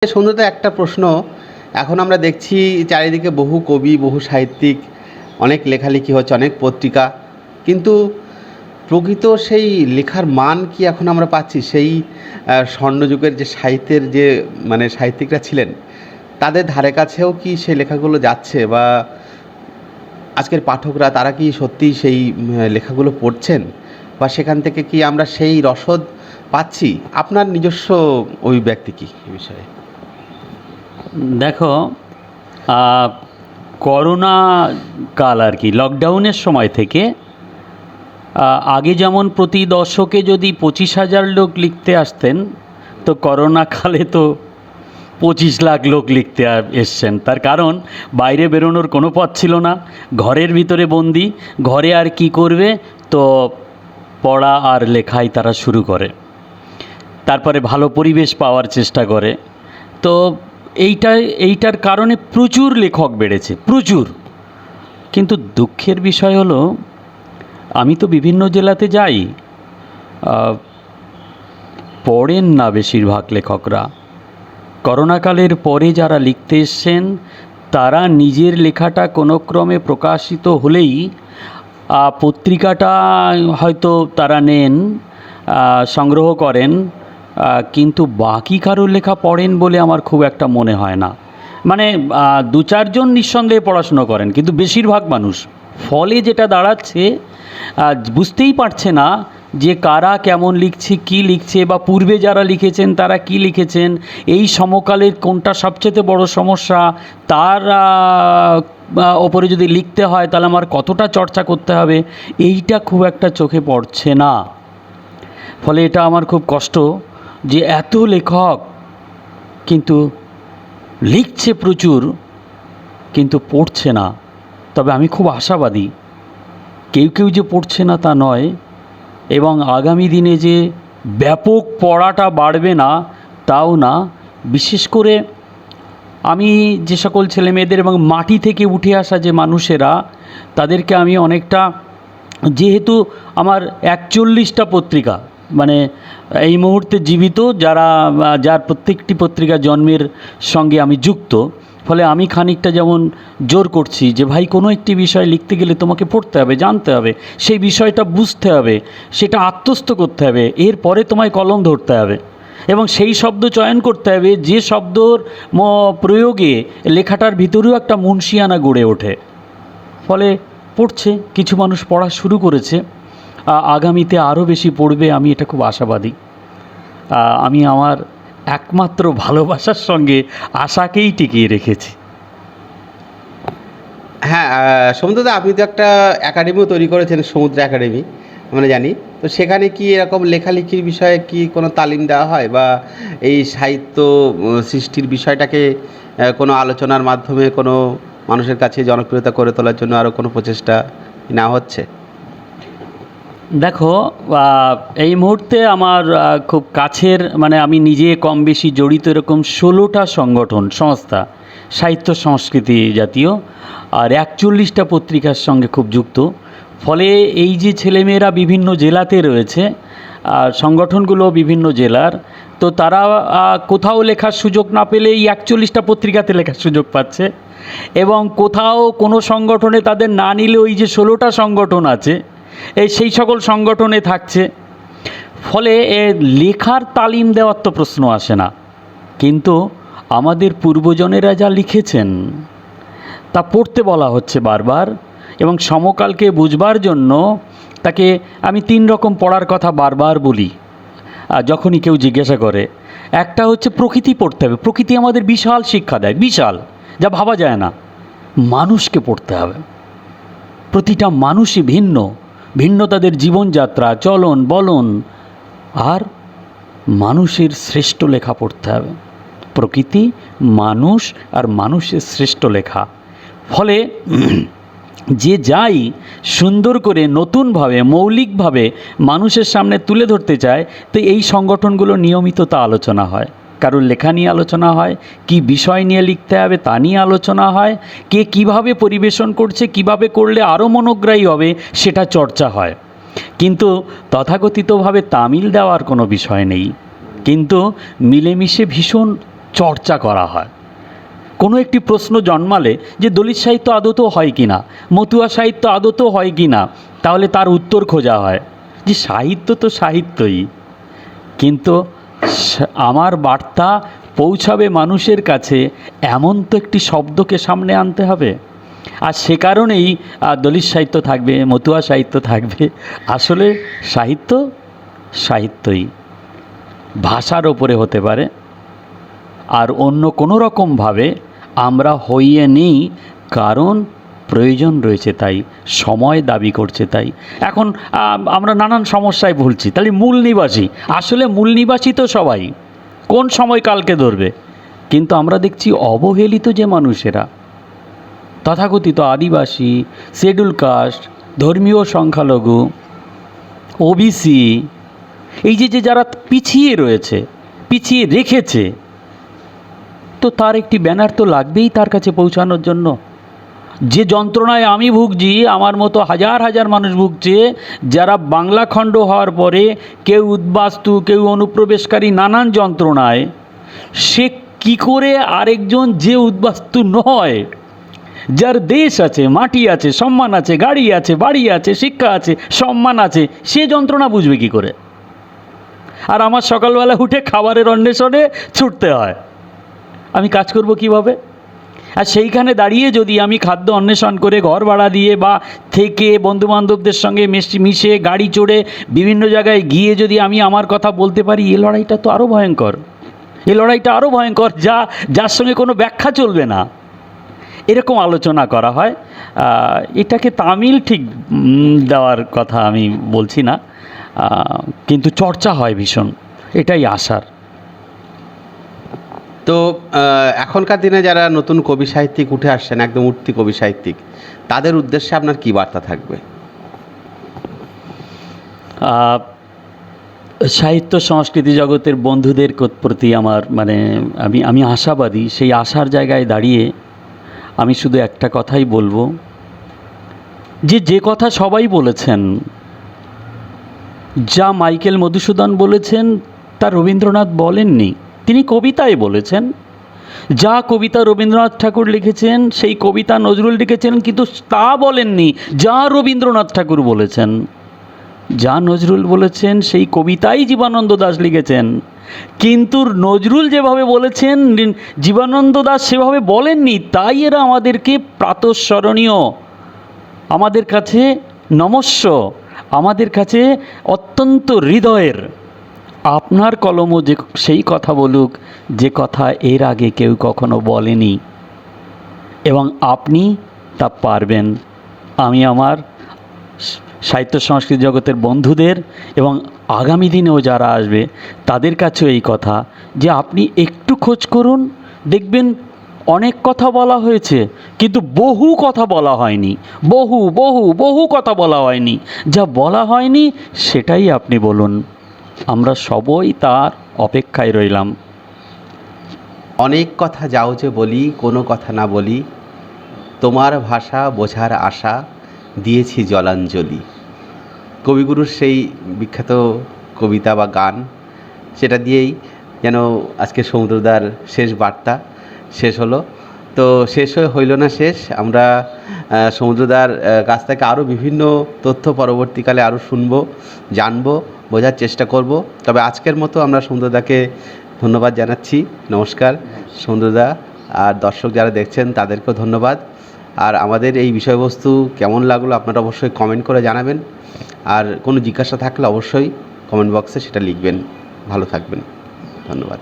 সুন্দরতা একটা প্রশ্ন। এখন আমরা দেখছি চারিদিকে বহু কবি, বহু সাহিত্যিক, অনেক লেখালেখি হচ্ছে, অনেক পত্রিকা। কিন্তু প্রকৃত সেই লেখার মান কি এখন আমরা পাচ্ছি? সেই স্বর্ণযুগের যে সাহিত্যের যে সাহিত্যিকরা ছিলেন, তাদের ধারে কাছেও কি সেই লেখাগুলো যাচ্ছে? বা আজকের পাঠকরা তারা কি সত্যিই সেই লেখাগুলো পড়ছেন? বা সেখান থেকে কি আমরা সেই রসদ পাচ্ছি? আপনার নিজস্ব অভিব্যক্তি কী এ বিষয়ে? দেখো, করোনা কাল আর কি, লকডাউনের সময় থেকে আগে যেমন প্রতি দশকে যদি 25,000 লোক লিখতে আসতেন, তো করোনা কালে তো 25 লাখ লোক লিখতে এসছেন। তার কারণ বাইরে বেরোনোর কোনো পথ ছিল না, ঘরের ভিতরে বন্দি, ঘরে আর কি করবে, তো পড়া আর লেখাই তারা শুরু করে। তারপরে ভালো পরিবেশ পাওয়ার চেষ্টা করে। তো এইটার কারণে প্রচুর লেখক বেড়েছে, প্রচুর। কিন্তু দুঃখের বিষয় হলো, আমি তো বিভিন্ন জেলাতে যাই, পড়েন না বেশিরভাগ লেখকরা। করোনাকালের পরে যারা লিখতে এসছেন, তারা নিজের লেখাটা কোনো ক্রমে প্রকাশিত হলেই পত্রিকাটা হয়তো তারা নেন, সংগ্রহ করেন, কিন্তু বাকি কারোর লেখা পড়েন বলে আমার খুব একটা মনে হয় না। মানে 2-4 জন নিঃসন্দেহে পড়াশুনো করেন, কিন্তু বেশিরভাগ মানুষ। ফলে যেটা দাঁড়াচ্ছে, বুঝতেই পারছে না যে কারা কেমন লিখছে, কি লিখছে, বা পূর্বে যারা লিখেছেন তারা কি লিখেছেন, এই সমকালের কোনটা সবচেয়ে বড় সমস্যা, তার ওপরে যদি লিখতে হয় তাহলে আমার কতটা চর্চা করতে হবে, এইটা খুব একটা চোখে পড়ছে না। ফলে এটা আমার খুব কষ্ট যে এত লেখক কিন্তু লিখছে প্রচুর, কিন্তু পড়ছে না। তবে আমি খুব আশাবাদী, কেউ কেউ যে পড়ছে না তা নয়, এবং আগামী দিনে যে ব্যাপক পড়াটা বাড়বে না তাও না। বিশেষ করে আমি যে সকল ছেলেমেয়েদের এবং মাটি থেকে উঠে আসা যে মানুষেরা, তাদেরকে আমি অনেকটা, যেহেতু আমার 41টা পত্রিকা, মানে এই মুহূর্তে জীবিত যার প্রত্যেকটি পত্রিকা জন্মের সঙ্গে আমি যুক্ত, ফলে আমি খানিকটা যেমন জোর করছি যে ভাই, কোনো একটি বিষয় লিখতে গেলে তোমাকে পড়তে হবে, জানতে হবে, সেই বিষয়টা বুঝতে হবে, সেটা আত্মস্থ করতে হবে, এরপরে তোমায় কলম ধরতে হবে এবং সেই শব্দ চয়ন করতে হবে যে শব্দর প্রয়োগে লেখাটার ভিতরেও একটা মুনশিয়ানা গড়ে ওঠে। ফলে পড়ছে, কিছু মানুষ পড়া শুরু করেছে, আগামীতে আরও বেশি পড়বে, আমি এটা খুব আশাবাদী। আমি আমার একমাত্র ভালোবাসার সঙ্গে আশাকেই টিকিয়ে রেখেছি। হ্যাঁ, সমুদ্রদা, আপনি তো একটা একাডেমিও তৈরি করেছেন, সমুদ্র একাডেমি আমরা জানি। তো সেখানে কি এরকম লেখালেখির বিষয়ে কি কোনো তালিম দেওয়া হয়, বা এই সাহিত্য সৃষ্টির বিষয়টাকে কোনো আলোচনার মাধ্যমে কোনো মানুষের কাছে জনপ্রিয়তা করে তোলার জন্য আরও কোনো প্রচেষ্টা নেওয়া হচ্ছে? দেখো, এই মুহূর্তে আমার খুব কাছের, আমি নিজে কম বেশি জড়িত এরকম 16টা সংগঠন, সংস্থা, সাহিত্য সংস্কৃতি জাতীয়, আর 41টা পত্রিকার সঙ্গে খুব যুক্ত। ফলে এই যে ছেলেমেয়েরা বিভিন্ন জেলাতে রয়েছে, সংগঠনগুলো বিভিন্ন জেলার, তো তারা কোথাও লেখার সুযোগ না পেলে এই 41টা পত্রিকাতে লেখার সুযোগ পাচ্ছে, এবং কোথাও কোনো সংগঠনে তাদের না নিলে ওই যে 16টা সংগঠন আছে, সেই সকল সংগঠনে থাকছে। ফলে লেখার তালিম দেওয়ার তো প্রশ্ন আসে না, কিন্তু আমাদের পূর্বজনেরা যা লিখেছেন তা পড়তে বলা হচ্ছে বারবার, এবং সমকালকে বুঝবার জন্য তাকে আমি 3 রকম পড়ার কথা বারবার বলি যখনই কেউ জিজ্ঞাসা করে। একটা হচ্ছে প্রকৃতি পড়তে হবে, প্রকৃতি আমাদের বিশাল শিক্ষা দেয়, বিশাল, যা ভাবা যায় না। মানুষকে পড়তে হবে, প্রতিটা মানুষই ভিন্ন, ভিন্ন তাদের জীবনযাত্রা, চলন বলন, আর মানুষের শ্রেষ্ঠ লেখা পড়তে হবে। প্রকৃতি, মানুষ আর মানুষের শ্রেষ্ঠ লেখা। ফলে যে যাই সুন্দর করে নতুনভাবে মৌলিকভাবে মানুষের সামনে তুলে ধরতে চায়, তো এই সংগঠনগুলো নিয়মিত তা আলোচনা হয়। কারোর লেখা নিয়ে আলোচনা হয়, কি বিষয় নিয়ে লিখতে হবে তা নিয়ে আলোচনা হয়, কে কিভাবে পরিবেশন করছে, কিভাবে করলে আরও মনোগ্রাহী হবে সেটা চর্চা হয়। কিন্তু তথাকথিতভাবে তামিল দেওয়ার কোনো বিষয় নেই, কিন্তু মিলেমিশে ভীষণ চর্চা করা হয়। কোনো একটি প্রশ্ন জন্মালে যে দলিত সাহিত্য আদতেও হয় কি না, মতুয়া সাহিত্য আদতেও হয় কি না, তাহলে তার উত্তর খোঁজা হয় যে সাহিত্য তো সাহিত্যই, কিন্তু আমার বার্তা পৌঁছাবে মানুষের কাছে এমন তো একটি শব্দকে সামনে আনতে হবে। আর সে কারণেই দলিত সাহিত্য থাকবে, মতুয়া সাহিত্য থাকবে। আসলে সাহিত্য সাহিত্যই, ভাষার ওপরে হতে পারে, আর অন্য কোনো রকমভাবে আমরা হইয়ে নিই, কারণ প্রয়োজন রয়েছে, তাই সময় দাবি করছে। তাই এখন আমরা নানান সমস্যায় ভুলছি। তাহলে মূল নিবাসী, আসলে মূল নিবাসী তো সবাই, কোন সময়কালকে ধরবে? কিন্তু আমরা দেখছি অবহেলিত যে মানুষেরা, তথাকথিত আদিবাসী, শিডিউল কাস্ট, ধর্মীয় সংখ্যালঘু, ওবিসি, এই যে যারা পিছিয়ে রয়েছে, পিছিয়ে রেখেছে, তো তার একটি ব্যানার তো লাগবেই তার কাছে পৌঁছানোর জন্য। যে যন্ত্রণায় আমি ভুগছি, আমার মতো হাজার হাজার মানুষ ভুগছে, যারা বাংলা খণ্ড হওয়ার পরে কেউ উদ্বাস্তু, কেউ অনুপ্রবেশকারী, নানান যন্ত্রণায়, সে কি করে আরেকজন যে উদ্বাস্তু নয়, যার দেশ আছে, মাটি আছে, সম্মান আছে, গাড়ি আছে, বাড়ি আছে, শিক্ষা আছে, সম্মান আছে, সে যন্ত্রণা বুঝবে কি করে? আর আমার সকালবেলা উঠে খাবারের অন্বেষণে ছুটতে হয়, আমি কাজ করব কিভাবে? আর সেইখানে দাঁড়িয়ে যদি আমি খাদ্য অন্বেষণ করে ঘর ভাড়া দিয়ে বা থেকে বন্ধুবান্ধবদের সঙ্গে মিশে গাড়ি চড়ে বিভিন্ন জায়গায় গিয়ে যদি আমি আমার কথা বলতে পারি, এই লড়াইটা তো আরও ভয়ঙ্কর। এই লড়াইটা আরও ভয়ঙ্কর, যার সঙ্গে কোনো ব্যাখ্যা চলবে না। এরকম আলোচনা করা হয়। এটাকে তামিল ঠিক দেওয়ার কথা আমি বলছি না, কিন্তু চর্চা হয় ভীষণ, এটাই আশার। তো এখনকার দিনে যারা নতুন কবি সাহিত্যিক উঠে আসছেন, একদম উঠতি কবি সাহিত্যিক, তাদের উদ্দেশ্যে আপনার কী বার্তা থাকবে? সাহিত্য সংস্কৃতি জগতের বন্ধুদের প্রতি আমার আমি আশাবাদী। সেই আশার জায়গায় দাঁড়িয়ে আমি শুধু একটা কথাই বলবো, যে কথা সবাই বলেছেন, যা মাইকেল মধুসূদন বলেছেন তা রবীন্দ্রনাথ বলেননি, তিনি কবিতায় বলেছেন। যা কবিতা রবীন্দ্রনাথ ঠাকুর লিখেছেন, সেই কবিতা নজরুল লিখেছেন, কিন্তু তা বলেননি যা রবীন্দ্রনাথ ঠাকুর বলেছেন। যা নজরুল বলেছেন সেই কবিতাই জীবনানন্দ দাশ লিখেছেন, কিন্তু নজরুল যেভাবে বলেছেন জীবনানন্দ দাশ সেভাবে বলেননি। তাই এরা আমাদেরকে প্রাতঃস্মরণীয়, আমাদের কাছে নমস্য, আমাদের কাছে অত্যন্ত হৃদয়ের। আপনার কলমও যে সেই কথা বলুক যে কথা এর আগে কেউ কখনো বলেনি, এবং আপনি তা পারবেন। আমি আমার সাহিত্য সংস্কৃতি জগতের বন্ধুদের এবং আগামী দিনেও যারা আসবে তাদের কাছেও এই কথা, যে আপনি একটু খোঁজ করুন, দেখবেন অনেক কথা বলা হয়েছে, কিন্তু বহু কথা বলা হয়নি, বহু বহু বহু কথা বলা হয়নি। যা বলা হয়নি সেটাই আপনি বলুন, আমরা সবাই তার অপেক্ষায় রইলাম। অনেক কথা যাও যে বলি, কোনো কথা না বলি, তোমার ভাষা বোঝার আশা দিয়েছি জলাঞ্জলি। কবিগুরুর সেই বিখ্যাত কবিতা বা গান, সেটা দিয়েই যেন আজকে সমুদ্রদার শেষ বার্তা শেষ হলো। তো শেষ হইল না শেষ, আমরা সমুদ্রদার কাছ থেকে আরও বিভিন্ন তথ্য পরবর্তীকালে আরও শুনবো, জানবো, বোঝার চেষ্টা করব। তবে আজকের মতো আমরা সমুদ্রদাকে ধন্যবাদ জানাচ্ছি। নমস্কার সমুদ্রদা, আর দর্শক যারা দেখছেন তাদেরকেও ধন্যবাদ। আর আমাদের এই বিষয়বস্তু কেমন লাগলো আপনারা অবশ্যই কমেন্ট করে জানাবেন, আর কোনো জিজ্ঞাসা থাকলে অবশ্যই কমেন্ট বক্সে সেটা লিখবেন। ভালো থাকবেন, ধন্যবাদ।